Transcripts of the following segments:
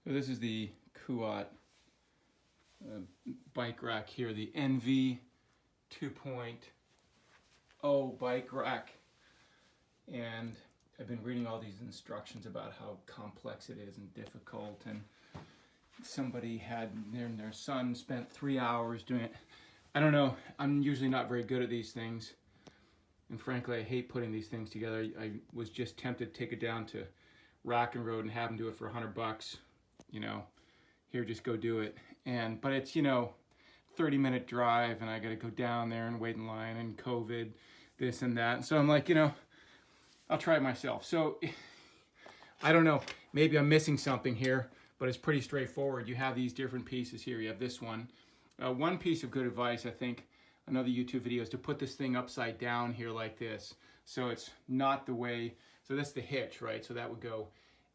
So this is the Kuat bike rack here, the NV 2.0 bike rack. And I've been reading all these instructions about how complex it is and difficult, and somebody had their son spent 3 hours doing it. I don't know, I'm usually not very good at these things, and frankly I hate putting these things together. I was just tempted to take it down to Rack and Road and have them do it for $100, you know, here, just go do it. But it's, 30-minute drive, and I got to go down there and wait in line, and COVID, this and that. And so I'm like, I'll try it myself. So I don't know, maybe I'm missing something here, but it's pretty straightforward. You have these different pieces here. You have this one. One piece of good advice, I think, another YouTube video, is to put this thing upside down here like this. So it's not the way, so that's the hitch, right? So that would go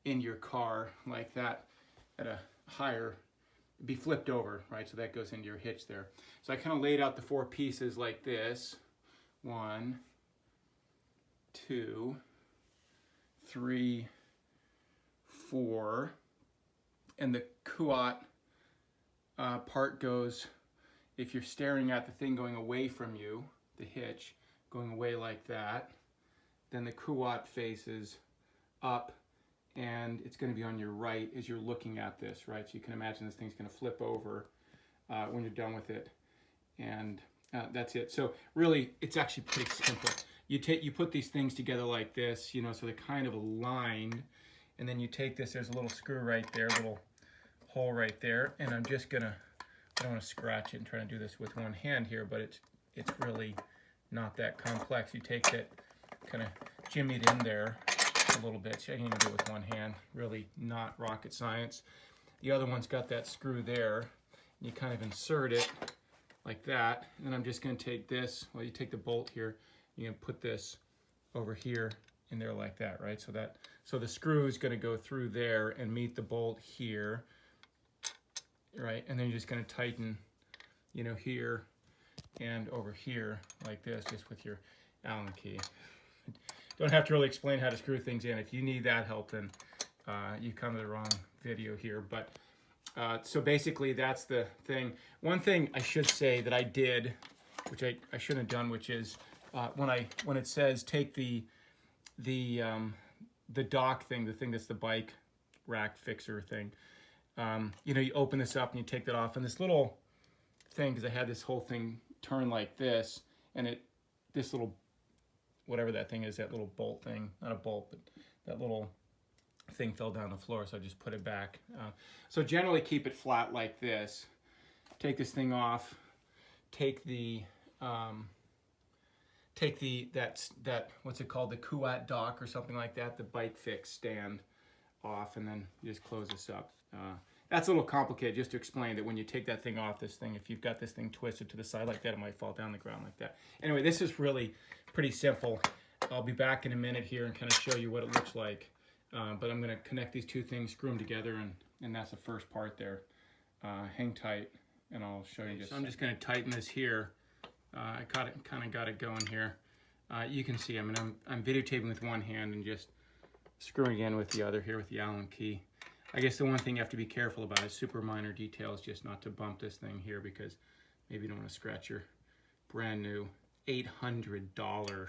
in your car like that at a higher, be flipped over, right? So that goes into your hitch there. So I kind of laid out the 4 pieces like this. 1, 2, 3, 4. And the Kuat part goes, if you're staring at the thing going away from you, the hitch going away like that, then the Kuat faces up, and it's going to be on your right as you're looking at this, right? So you can imagine this thing's going to flip over when you're done with it, and that's it. So really, it's actually pretty simple. You put these things together like this, so they're kind of aligned, and then you take this. There's a little screw right there, a little hole right there, and I'm just gonna, I don't want to scratch it and try to do this with one hand here, but it's really not that complex. You take that, kind of jimmy it in there a little bit. So I can even do it with one hand, really not rocket science. The other one's got that screw there, and you kind of insert it like that, and then I'm just going to take this, well, you take the bolt here, you can put this over here in there like that, right? So the screw is going to go through there and meet the bolt here, right? And then you're just going to tighten, here and over here like this, just with your Allen key. Don't have to really explain how to screw things in. If you need that help, then you come to the wrong video here. But so basically that's the thing. One thing I should say that I did, which I shouldn't have done, which is when it says take the dock thing, the thing that's the bike rack fixer thing, you open this up and you take that off, and this little thing, because I had this whole thing turn like this, and this little, whatever that thing is, that little bolt thing, not a bolt, but that little thing fell down the floor, so I just put it back. So generally keep it flat like this. Take this thing off, take that what's it called, the Kuat dock or something like that, the bike fix stand off, and then you just close this up. That's a little complicated, just to explain that when you take that thing off, this thing, if you've got this thing twisted to the side like that, it might fall down the ground like that. Anyway, this is really pretty simple. I'll be back in a minute here and kind of show you what it looks like. But I'm going to connect these two things, screw them together, and that's the first part there. Hang tight, and I'll show you. So I'm just going to tighten this here. I kind of got it going here. You can see, I'm videotaping with one hand and just screwing in with the other here with the Allen key. I guess the one thing you have to be careful about is super minor details, just not to bump this thing here, because maybe you don't want to scratch your brand new $800,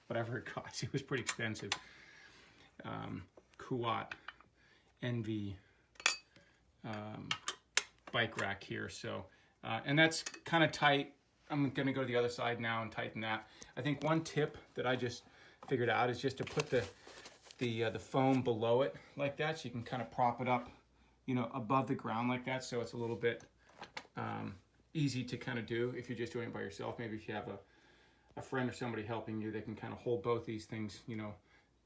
whatever it cost. It was pretty expensive. Kuat NV bike rack here. So, and that's kind of tight. I'm going to go to the other side now and tighten that. I think one tip that I just figured out is just to put the foam below it like that, so you can kind of prop it up, above the ground like that, so it's a little bit easy to kind of do if you're just doing it by yourself. Maybe if you have a friend or somebody helping you, they can kind of hold both these things,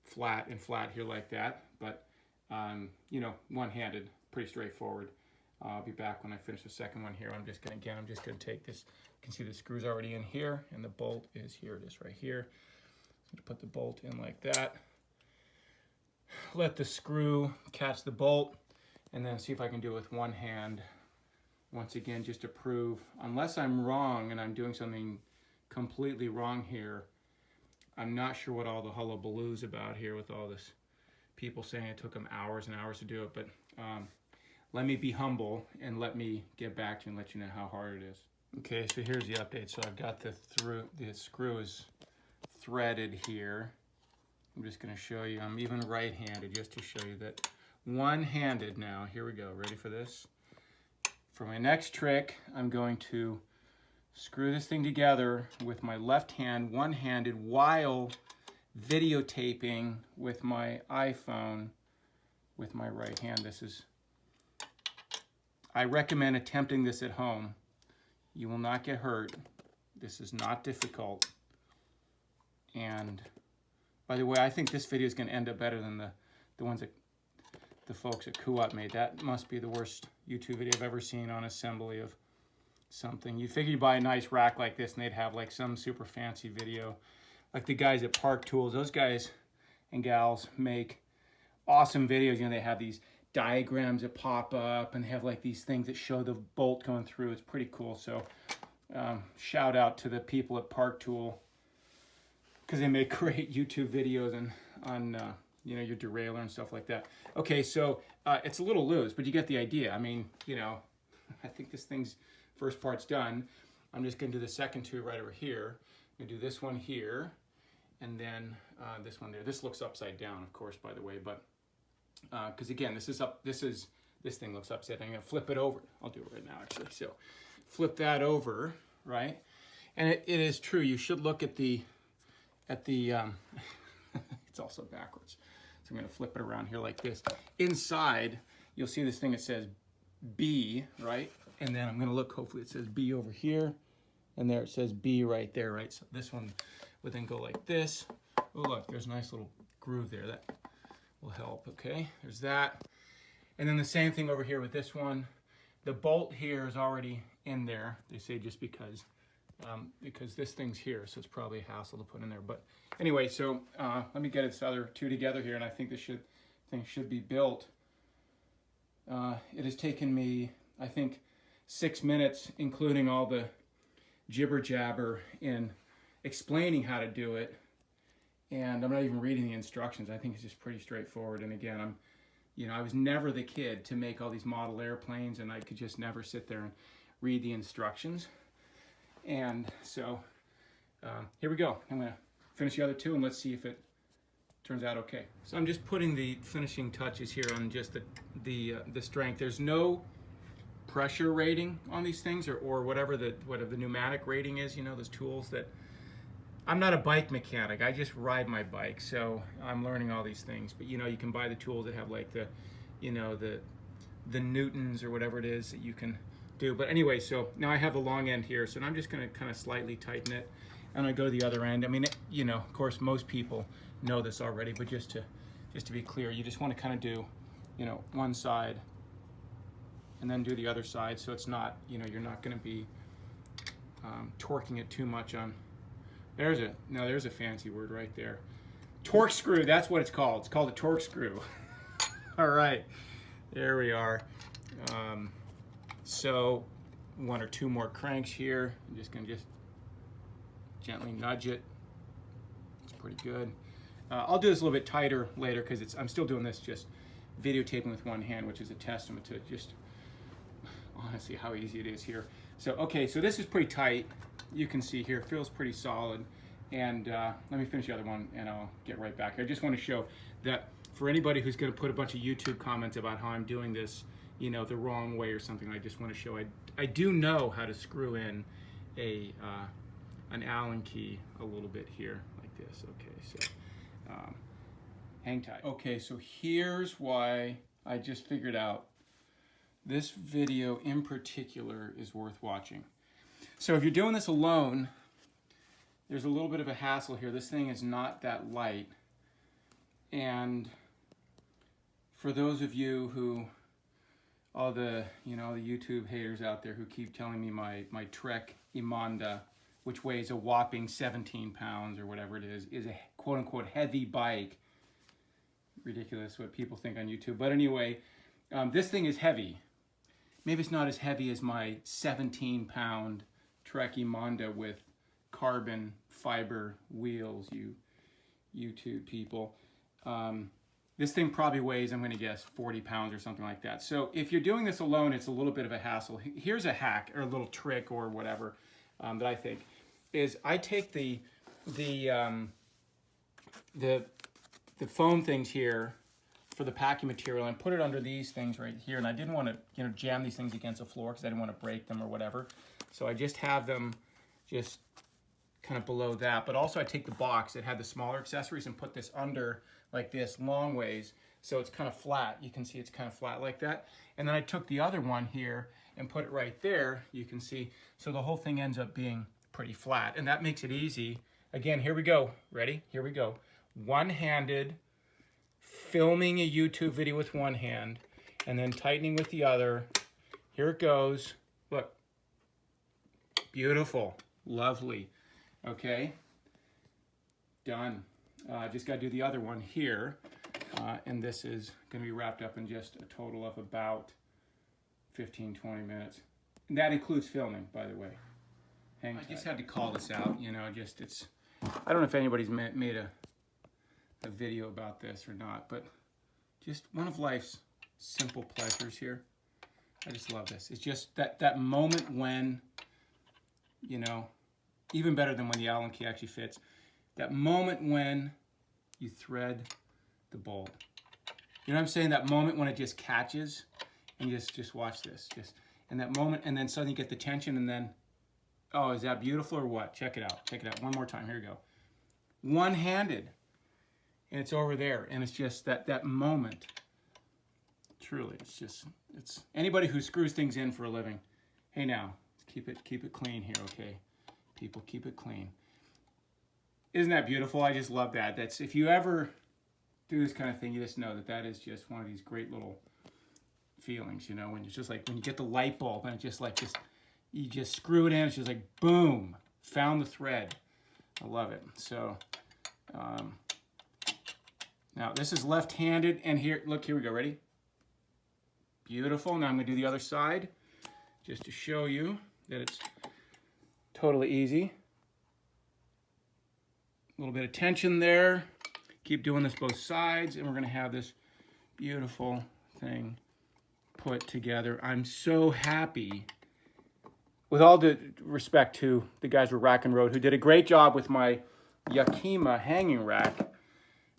flat and flat here like that. But one-handed, pretty straightforward. I'll be back when I finish the second one here. I'm just going to take this. You can see the screw's already in here, and the bolt is here. It is right here. So put the bolt in like that. Let the screw catch the bolt, and then see if I can do it with one hand. Once again, just to prove, unless I'm wrong and I'm doing something completely wrong here, I'm not sure what all the hullabaloo's about here with all this people saying it took them hours and hours to do it, but let me be humble and let me get back to you and let you know how hard it is. Okay, so here's the update. So I've got the screw is threaded here. I'm just going to show you. I'm even right-handed just to show you that one-handed now. Here we go. Ready for this? For my next trick, I'm going to screw this thing together with my left hand, one-handed, while videotaping with my iPhone with my right hand. This is, I recommend attempting this at home. You will not get hurt. This is not difficult. And by the way, I think this video is going to end up better than the ones that the folks at Kuat made. That must be the worst YouTube video I've ever seen on assembly of something. You figure you buy a nice rack like this and they'd have like some super fancy video. Like the guys at Park Tools, those guys and gals make awesome videos. You know, they have these diagrams that pop up and they have like these things that show the bolt going through. It's pretty cool. So shout out to the people at Park Tool, because they make great YouTube videos on you know, your derailleur and stuff like that. Okay, so it's a little loose, but you get the idea. I mean, you know, I think this thing's first part's done. I'm just going to do the second two right over here. I'm going to do this one here, and then this one there. This looks upside down, of course, by the way, but because again, this thing looks upside down. I'm going to flip it over. I'll do it right now, actually. So flip that over, right? And it is true. You should look at the it's also backwards. So I'm going to flip it around here like this. Inside, you'll see this thing that says B, right? And then I'm going to look, hopefully it says B over here. And there it says B right there, right? So this one would then go like this. Oh, look, there's a nice little groove there. That will help, okay? There's that. And then the same thing over here with this one. The bolt here is already in there. They say just because this thing's here, so it's probably a hassle to put in there. But anyway, so let me get this other two together here, and I think this thing should be built. It has taken me, I think, 6 minutes, including all the jibber jabber in explaining how to do it, and I'm not even reading the instructions. I think it's just pretty straightforward. And again, I was never the kid to make all these model airplanes, and I could just never sit there and read the instructions. And so here we go. I'm gonna finish the other two and let's see if it turns out okay. So I'm just putting the finishing touches here on just the strength. There's no pressure rating on these things, or whatever the pneumatic rating is. You know, those tools that, I'm not a bike mechanic. I just ride my bike, so I'm learning all these things. But you know, you can buy the tools that have like the newtons or whatever it is that you can do. But anyway, so now I have the long end here, so I'm just going to kind of slightly tighten it, and I go to the other end. I mean, you know, of course, most people know this already, but just to be clear, you just want to kind of do, you know, one side and then do the other side, so it's not, you know, you're not going to be torquing it too much on. There's a fancy word right there. Torque screw, that's what it's called. It's called a torque screw. All right, there we are. So one or two more cranks here. I'm just going to gently nudge it. It's pretty good. I'll do this a little bit tighter later, because I'm still doing this just videotaping with one hand, which is a testament to just honestly how easy it is here. So okay, so this is pretty tight. You can see here, it feels pretty solid. And let me finish the other one and I'll get right back. I just want to show that for anybody who's going to put a bunch of YouTube comments about how I'm doing this, you know, the wrong way or something, I just want to show I do know how to screw in an Allen key a little bit here like this. Okay, so hang tight. Okay, so here's why I just figured out this video in particular is worth watching. So if you're doing this alone, there's a little bit of a hassle here. This thing is not that light. And for those of you who, all the, you know, the YouTube haters out there who keep telling me my Trek Imanda, which weighs a whopping 17 pounds or whatever it is a quote-unquote heavy bike. Ridiculous what people think on YouTube. But anyway, this thing is heavy. Maybe it's not as heavy as my 17-pound Trek Imanda with carbon fiber wheels, you YouTube people. This thing probably weighs, I'm going to guess, 40 pounds or something like that. So if you're doing this alone, it's a little bit of a hassle. Here's a hack or a little trick or whatever that I think is I take the foam things here for the packing material and put it under these things right here. And I didn't want to, jam these things against the floor because I didn't want to break them or whatever. So I just have them just kind of below that. But also I take the box that had the smaller accessories and put this under like this long ways. So it's kind of flat. You can see it's kind of flat like that. And then I took the other one here and put it right there. You can see. So the whole thing ends up being pretty flat. And that makes it easy. Again, here we go. Ready? Here we go. One-handed, filming a YouTube video with one hand, and then tightening with the other. Here it goes. Look. Beautiful. Lovely. Okay. Done. Just got to do the other one here. And this is going to be wrapped up in just a total of about 15, 20 minutes. And that includes filming, by the way. I just had to call this out, it's... I don't know if anybody's made a video about this or not, but just one of life's simple pleasures here. I just love this. It's just that moment when, even better than when the Allen key actually fits, that moment when you thread the bolt. You know what I'm saying? That moment when it just catches, and just watch this. And that moment, and then suddenly you get the tension, and then, oh, is that beautiful or what? Check it out. Check it out. One more time. Here we go. One-handed. And it's over there. And it's just that moment. Truly, it's anybody who screws things in for a living. Hey now, keep it clean here, okay? People, keep it clean. Isn't that beautiful? I just love that. That's, if you ever do this kind of thing, you just know that is just one of these great little feelings, when it's just like, when you get the light bulb and it's just you just screw it in, it's just like, boom, found the thread. I love it. So, now this is left-handed, and here, look, here we go, ready? Beautiful. Now I'm going to do the other side, just to show you that it's totally easy. A little bit of tension there. Keep doing this both sides, and we're going to have this beautiful thing put together. I'm so happy. With all due respect to the guys with Rack and Road, who did a great job with my Yakima hanging rack.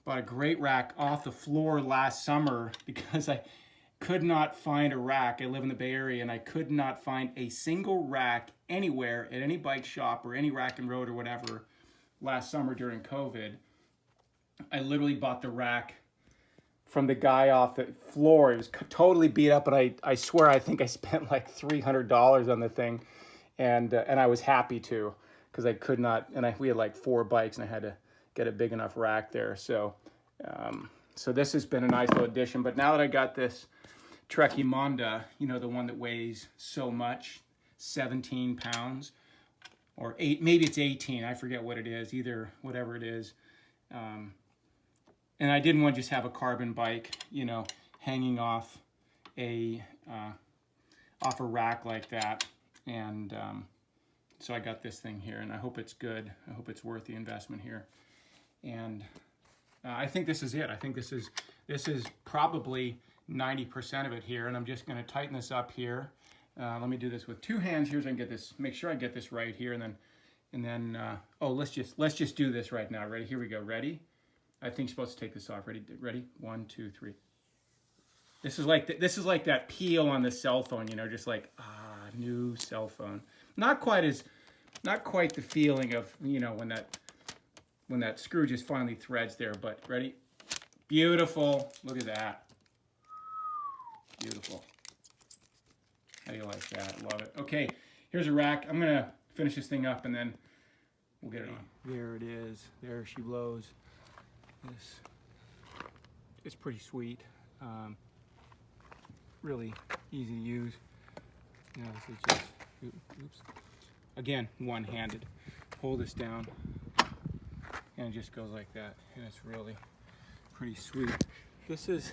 Bought a great rack off the floor last summer because I could not find a rack. I live in the Bay Area, and I could not find a single rack anywhere at any bike shop or any Rack and Road or whatever last summer during COVID. I literally bought the rack from the guy off the floor. It was totally beat up, and I swear I think I spent like $300 on the thing. And I was happy to, because I could not, and we had like 4 bikes, and I had to get a big enough rack there. So so this has been a nice little addition. But now that I got this Trekkie Monda, the one that weighs so much, 17 pounds, or 8, maybe it's 18, I forget what it is, either whatever it is. And I didn't want to just have a carbon bike, hanging off a rack like that. And so I got this thing here, and I hope it's good. I hope it's worth the investment here. And I think this is it. I think this is probably 90% of it here, and I'm just going to tighten this up here. Let me do this with 2 hands here so I can get this. Make sure I get this right here, and then let's just do this right now. Ready? Here we go. Ready? I think you're supposed to take this off. Ready? Ready? 1, 2, 3. This is like that peel on the cell phone. Just like new cell phone. Not quite the feeling of when that screw just finally threads there. But ready? Beautiful. Look at that. Beautiful. How do you like that? Love it. Okay, here's a rack. I'm gonna finish this thing up and then we'll get it on. There it is. There she blows. It's pretty sweet. Really easy to use. This is just, oops. Again, one-handed. Hold this down, and it just goes like that, and it's really pretty sweet. This is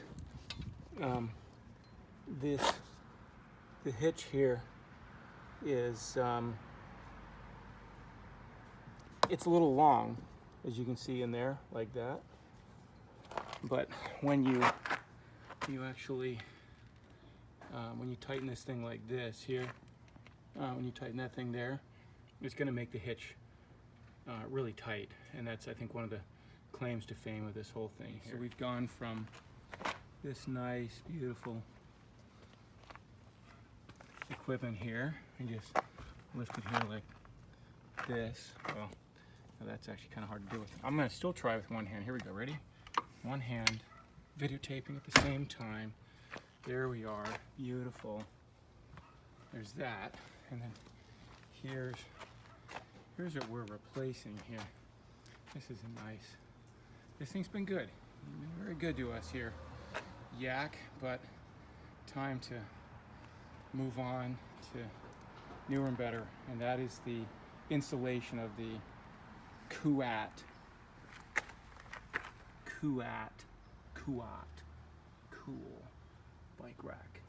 the hitch here is it's a little long, as you can see in there, like that. But when you actually when you tighten this thing like this here, when you tighten that thing there, it's going to make the hitch really tight, and that's, I think, one of the claims to fame of this whole thing here. So we've gone from this nice, beautiful equipment here, and just lift it here like this. Well, that's actually kind of hard to do with. I'm going to still try with one hand. Here we go. Ready? One hand, videotaping at the same time. There we are. Beautiful. There's that, and then here's what we're replacing here. This is nice. This thing's been good. Been very good to us here, Yak, but time to move on to newer and better, and that is the installation of the Kuat cool bike rack.